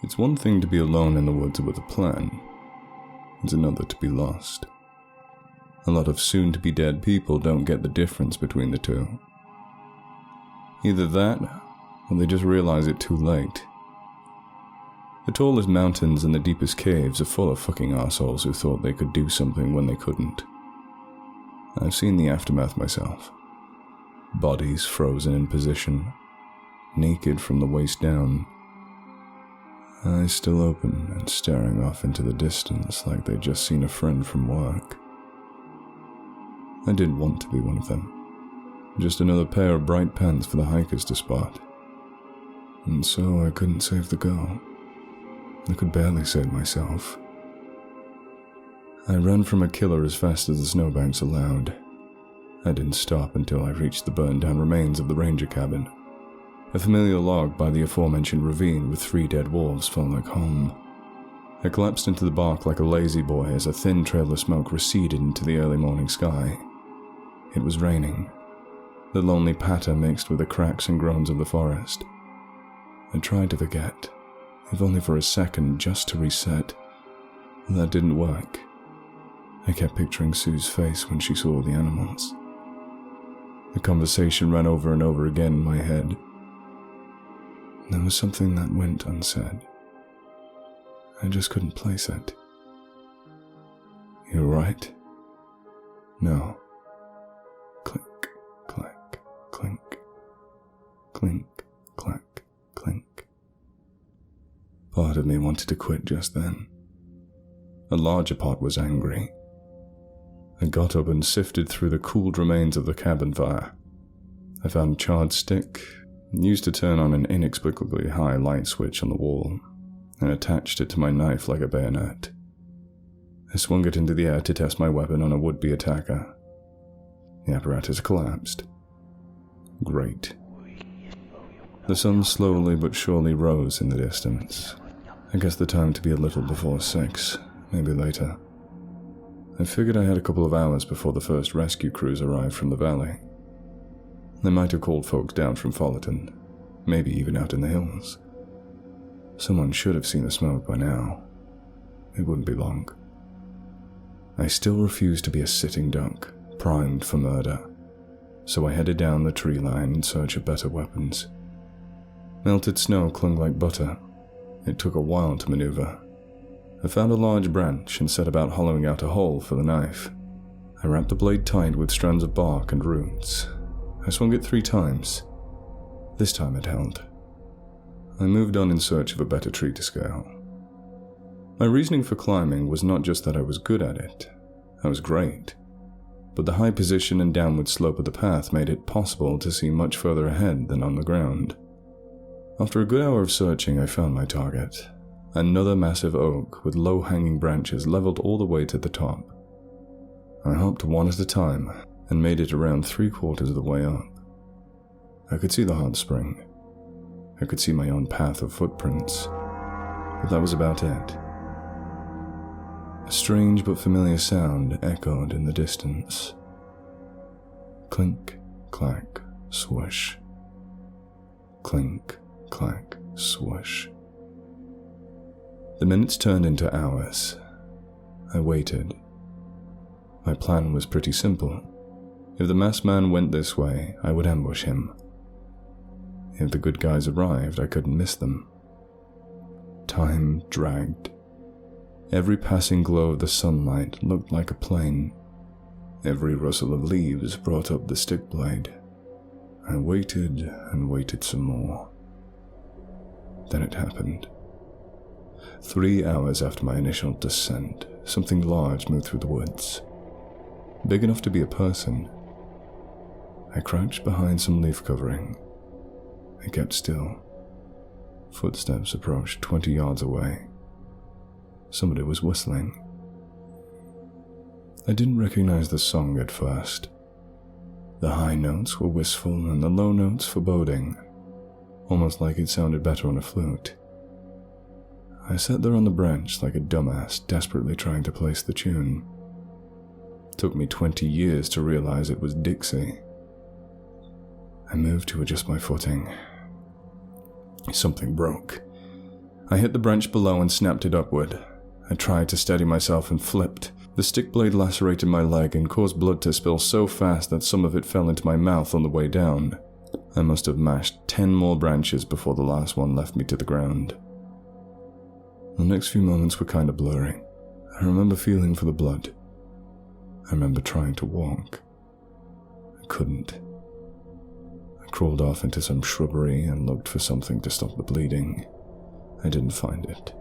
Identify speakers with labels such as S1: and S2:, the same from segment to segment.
S1: It's one thing to be alone in the woods with a plan. It's another to be lost. A lot of soon-to-be-dead people don't get the difference between the two. Either that, or they just realize it too late. The tallest mountains and the deepest caves are full of fucking assholes who thought they could do something when they couldn't. I've seen the aftermath myself. Bodies frozen in position, naked from the waist down. Eyes still open and staring off into the distance like they'd just seen a friend from work. I didn't want to be one of them. Just another pair of bright pants for the hikers to spot. And so I couldn't save the girl. I could barely save myself. I ran from a killer as fast as the snowbanks allowed. I didn't stop until I reached the burned-down remains of the ranger cabin. A familiar log by the aforementioned ravine with 3 dead wolves felt like home. I collapsed into the bark like a lazy boy as a thin trail of smoke receded into the early morning sky. It was raining. The lonely patter mixed with the cracks and groans of the forest. I tried to forget, if only for a second, just to reset. That didn't work. I kept picturing Sue's face when she saw the animals. The conversation ran over and over again in my head. There was something that went unsaid. I just couldn't place it. "You're right." "No." Clink, clack, clink. Clink, clack, clink. Part of me wanted to quit just then. A larger part was angry. I got up and sifted through the cooled remains of the cabin fire. I found a charred stick, used to turn on an inexplicably high light switch on the wall, and attached it to my knife like a bayonet. I swung it into the air to test my weapon on a would-be attacker. The apparatus collapsed. Great. The sun slowly but surely rose in the distance. I guessed the time to be a little before 6, maybe later. I figured I had a couple of hours before the first rescue crews arrived from the valley. They might have called folks down from Fullerton, maybe even out in the hills. Someone should have seen the smoke by now. It wouldn't be long. I still refused to be a sitting duck, primed for murder, so I headed down the tree line in search of better weapons. Melted snow clung like butter. It took a while to maneuver. I found a large branch and set about hollowing out a hole for the knife. I wrapped the blade tight with strands of bark and roots. I swung it 3 times. This time it held. I moved on in search of a better tree to scale. My reasoning for climbing was not just that I was good at it. I was great. But the high position and downward slope of the path made it possible to see much further ahead than on the ground. After a good hour of searching, I found my target. Another massive oak with low-hanging branches leveled all the way to the top. I hopped one at a time and made it around 3/4 of the way up. I could see the hot spring. I could see my own path of footprints. But that was about it. A strange but familiar sound echoed in the distance. Clink, clack, swoosh. Clink, clack, swoosh. The minutes turned into hours. I waited. My plan was pretty simple. If the masked man went this way, I would ambush him. If the good guys arrived, I couldn't miss them. Time dragged. Every passing glow of the sunlight looked like a plane. Every rustle of leaves brought up the stick blade. I waited and waited some more. Then it happened. 3 hours after my initial descent, something large moved through the woods. Big enough to be a person. I crouched behind some leaf covering. I kept still. Footsteps approached 20 yards away. Somebody was whistling. I didn't recognize the song at first. The high notes were wistful and the low notes foreboding, almost like it sounded better on a flute. I sat there on the branch like a dumbass, desperately trying to place the tune. It took me 20 years to realize it was Dixie. I moved to adjust my footing. Something broke. I hit the branch below and snapped it upward. I tried to steady myself and flipped. The stick blade lacerated my leg and caused blood to spill so fast that some of it fell into my mouth on the way down. I must have mashed 10 more branches before the last one left me to the ground. The next few moments were kind of blurry. I remember feeling for the blood. I remember trying to walk. I couldn't. I crawled off into some shrubbery and looked for something to stop the bleeding. I didn't find it.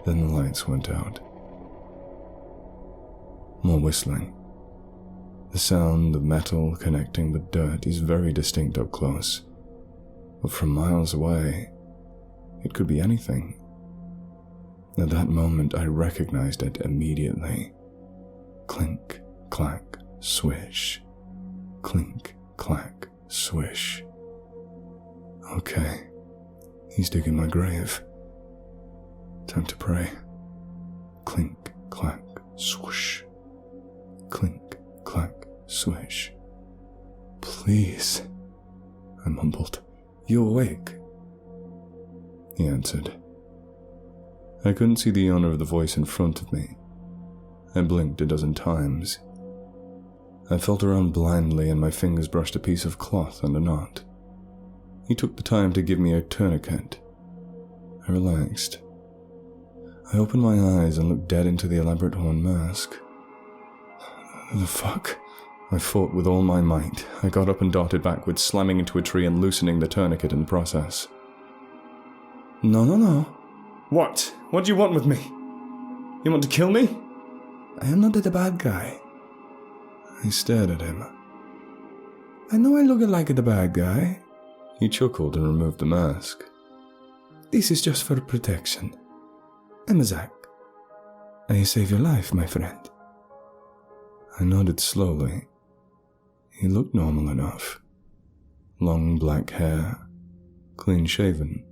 S1: Then the lights went out. More whistling. The sound of metal connecting with dirt is very distinct up close, but from miles away, it could be anything. At that moment, I recognized it immediately. Clink, clack, swish. Clink, clack, swish. Okay, he's digging my grave. Time to pray. Clink, clack, swoosh. Clink, clack, swish. Please, I mumbled. You awake? He answered. I couldn't see the owner of the voice in front of me. I blinked a dozen times. I felt around blindly and my fingers brushed a piece of cloth and a knot. He took the time to give me a tourniquet. I relaxed. I opened my eyes and looked dead into the elaborate horn mask. The fuck? I fought with all my might. I got up and darted backwards, slamming into a tree and loosening the tourniquet in the process. No. What? What do you want with me? You want to kill me? I am not the bad guy. I stared at him. I know I look like the bad guy. He chuckled and removed the mask. This is just for protection. I'm Zach. I save your life, my friend. I nodded slowly. He looked normal enough. Long black hair, clean shaven.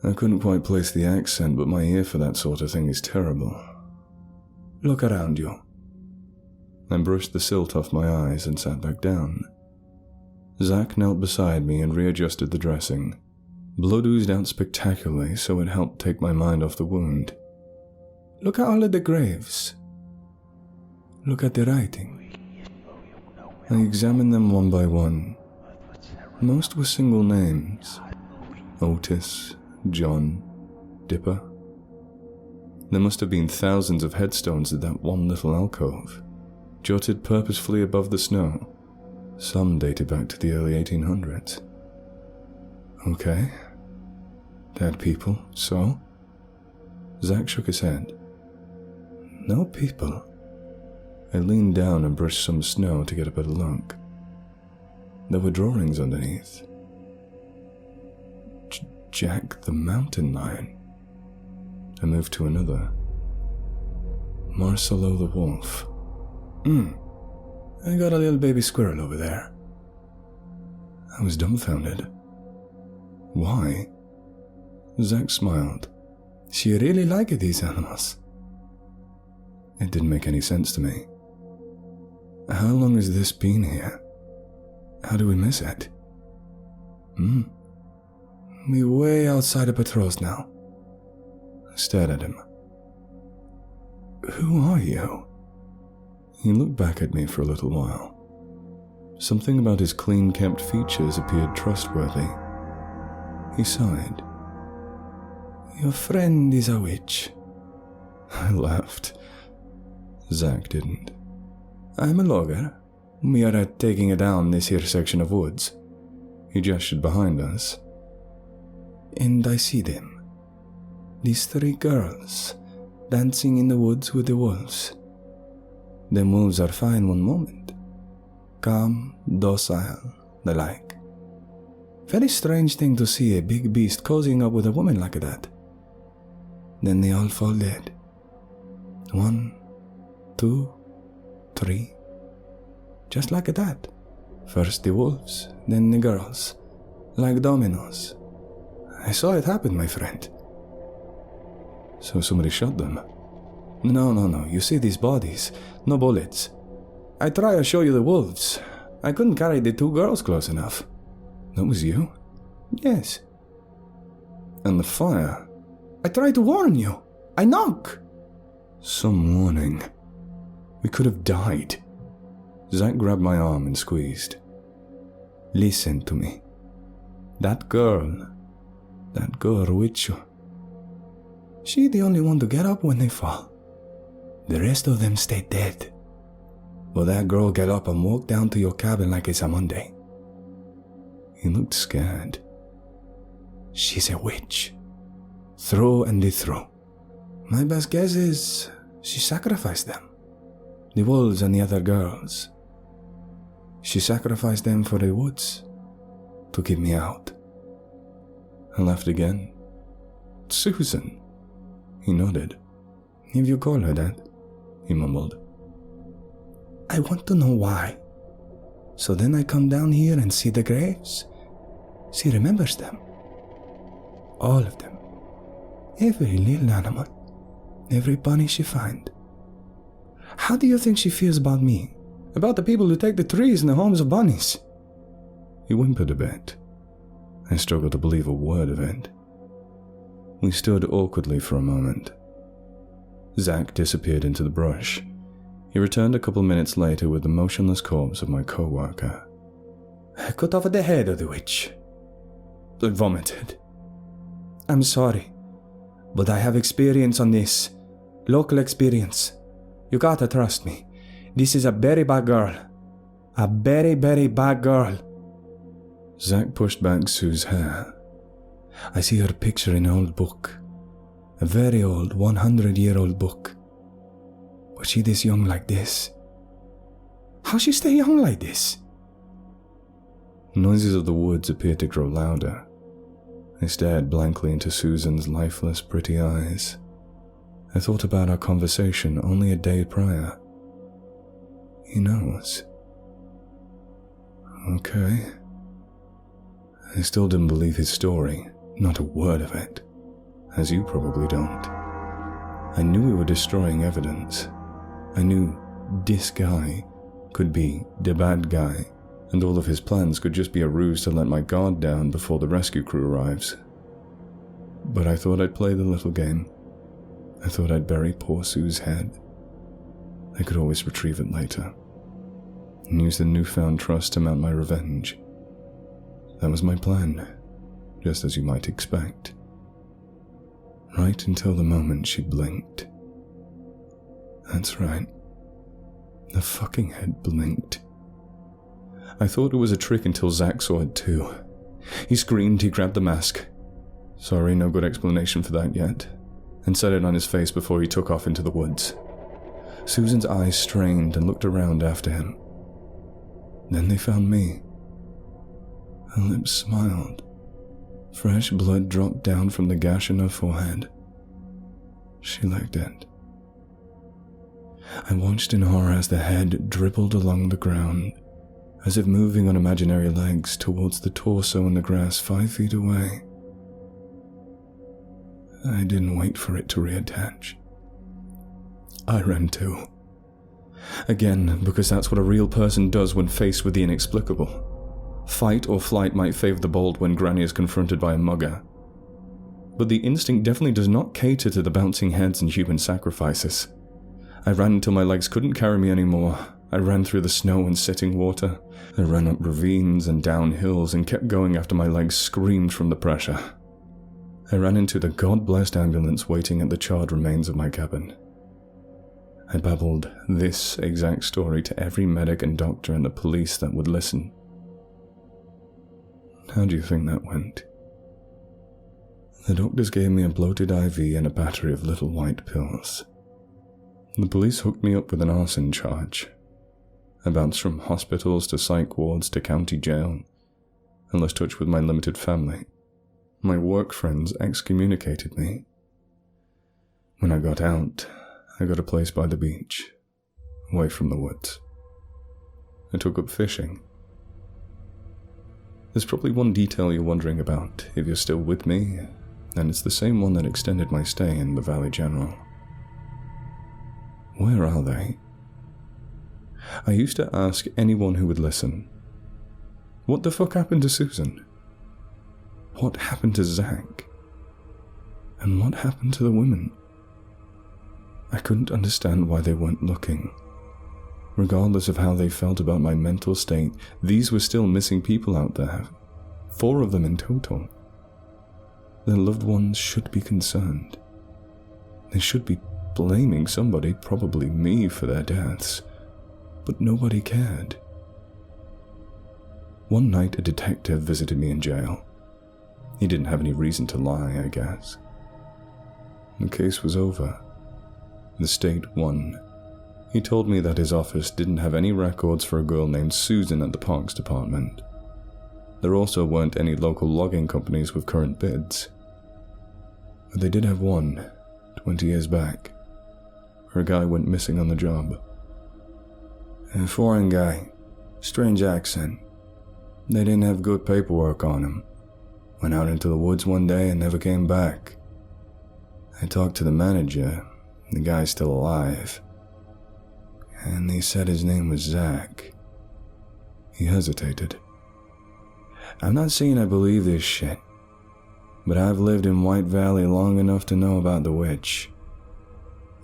S1: I couldn't quite place the accent, but my ear for that sort of thing is terrible. Look around you. I brushed the silt off my eyes and sat back down. Zach knelt beside me and readjusted the dressing. Blood oozed out spectacularly, so it helped take my mind off the wound. Look at all of the graves. Look at the writing. I examined them one by one. Most were single names. Otis, John, Dipper. There must have been thousands of headstones at that one little alcove, jutted purposefully above the snow. Some dated back to the early 1800s. Okay. Dead people, so? Zach shook his head. No people. I leaned down and brushed some snow to get a better look. There were drawings underneath. Jack the Mountain Lion. I moved to another. Marcelo the Wolf. I got a little baby squirrel over there. I was dumbfounded. Why? Zach smiled. She really liked these animals. It didn't make any sense to me. How long has this been here? How do we miss it? We're way outside of patrols now. I stared at him. Who are you? He looked back at me for a little while. Something about his clean-kept features appeared trustworthy. He sighed. Your friend is a witch. I laughed. Zach didn't. I'm a logger. We are taking down this here section of woods. He gestured behind us. And I see them. These 3 girls, dancing in the woods with the wolves. Them wolves are fine one moment. Calm, docile, the like. Very strange thing to see a big beast cozying up with a woman like that. Then they all fall dead. 1, 2, 3. Just like that. First the wolves, then the girls. Like dominoes. I saw it happen, my friend. So somebody shot them? No. You see these bodies. No bullets. I try to show you the wolves. I couldn't carry the 2 girls close enough. That was you? Yes. And the fire?
S2: I tried to warn you. I knock.
S1: Some warning. We could have died. Zach grabbed my arm and squeezed. Listen to me. That girl with you.
S2: She the only one to get up when they fall. The rest of them stay dead. Will that girl get up and walk down to your cabin like it's a Monday?
S1: He looked scared.
S2: She's a witch. Through and through. My best guess is she sacrificed them. The wolves and the other girls. She sacrificed them for the woods to keep me out.
S1: I laughed again. Susan? He nodded.
S2: If you call her that,
S1: he mumbled.
S2: I want to know why. So then I come down here and see the graves. She remembers them. All of them. Every little animal. Every bunny she finds. How do you think she feels about me? About the people who take the trees in the homes of bunnies?
S1: He whimpered a bit. I struggled to believe a word of it. We stood awkwardly for a moment. Zach disappeared into the brush. He returned a couple minutes later with the motionless corpse of my co-worker.
S2: I cut off the head of the witch. I vomited. I'm sorry, but I have experience on this. Local experience. You gotta trust me. This is a very bad girl. A very, very bad girl.
S1: Zach pushed back Sue's hair.
S2: I see her picture in an old book. A very old, 100-year-old book. Was she this young like this? How she stay young like this?
S1: Noises of the woods appeared to grow louder. I stared blankly into Susan's lifeless, pretty eyes. I thought about our conversation only a day prior. He knows. Okay. I still didn't believe his story, not a word of it, as you probably don't. I knew we were destroying evidence. I knew this guy could be the bad guy, and all of his plans could just be a ruse to let my guard down before the rescue crew arrives. But I thought I'd play the little game. I thought I'd bury poor Sue's head. I could always retrieve it later, and use the newfound trust to mount my revenge. That was my plan, just as you might expect. Right until the moment she blinked. That's right. The fucking head blinked. I thought it was a trick until Zach saw it too. He screamed, he grabbed the mask. Sorry, no good explanation for that yet. And set it on his face before he took off into the woods. Susan's eyes strained and looked around after him. Then they found me. Her lips smiled. Fresh blood dropped down from the gash in her forehead. She licked it. I watched in horror as the head dribbled along the ground, as if moving on imaginary legs towards the torso in the grass 5 feet away. I didn't wait for it to reattach. I ran too. Again, because that's what a real person does when faced with the inexplicable. Fight or flight might favor the bold when Granny is confronted by a mugger. But the instinct definitely does not cater to the bouncing heads and human sacrifices. I ran until my legs couldn't carry me anymore. I ran through the snow and sitting water. I ran up ravines and down hills and kept going after my legs screamed from the pressure. I ran into the God-blessed ambulance waiting at the charred remains of my cabin. I babbled this exact story to every medic and doctor and the police that would listen. How do you think that went? The doctors gave me a bloated IV and a battery of little white pills. The police hooked me up with an arson charge. I bounced from hospitals to psych wards to county jail. I lost touch with my limited family. My work friends excommunicated me. When I got out, I got a place by the beach, away from the woods. I took up fishing. There's probably one detail you're wondering about if you're still with me, and it's the same one that extended my stay in the Valley General. Where are they? I used to ask anyone who would listen, what the fuck happened to Susan? What happened to Zach? And what happened to the women? I couldn't understand why they weren't looking. Regardless of how they felt about my mental state, these were still missing people out there. 4 of them in total. Their loved ones should be concerned. They should be blaming somebody, probably me, for their deaths. But nobody cared. One night a detective visited me in jail. He didn't have any reason to lie, I guess. The case was over. The state won. He told me that his office didn't have any records for a girl named Susan at the Parks Department. There also weren't any local logging companies with current bids. But they did have one, 20 years back. Her guy went missing on the job. A foreign guy. Strange accent. They didn't have good paperwork on him. Went out into the woods one day and never came back. I talked to the manager. The guy's still alive. And they said his name was Zach. He hesitated. I'm not saying I believe this shit, but I've lived in White Valley long enough to know about the witch.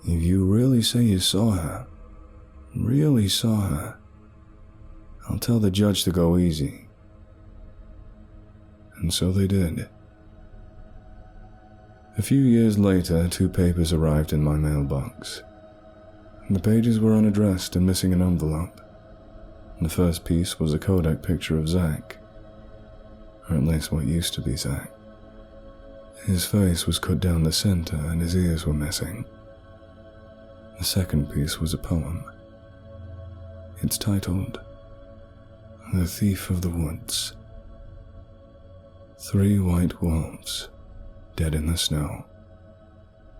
S1: If you really say you saw her, really saw her, I'll tell the judge to go easy. And so they did. A few years later, 2 papers arrived in my mailbox. The pages were unaddressed and missing an envelope. The first piece was a Kodak picture of Zach, or at least what used to be Zach. His face was cut down the center and his ears were missing. The second piece was a poem. It's titled, The Thief of the Woods. 3 white wolves, dead in the snow.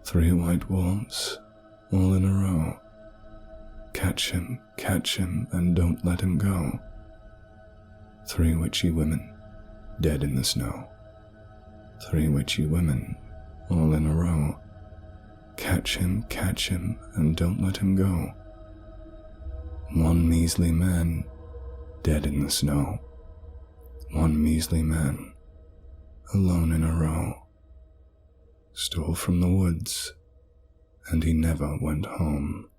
S1: 3 white wolves, all in a row. Catch him, and don't let him go. 3 witchy women, dead in the snow. 3 witchy women, all in a row. Catch him, and don't let him go. 1 measly man, dead in the snow. 1 measly man, alone in a row. Stole from the woods, and he never went home.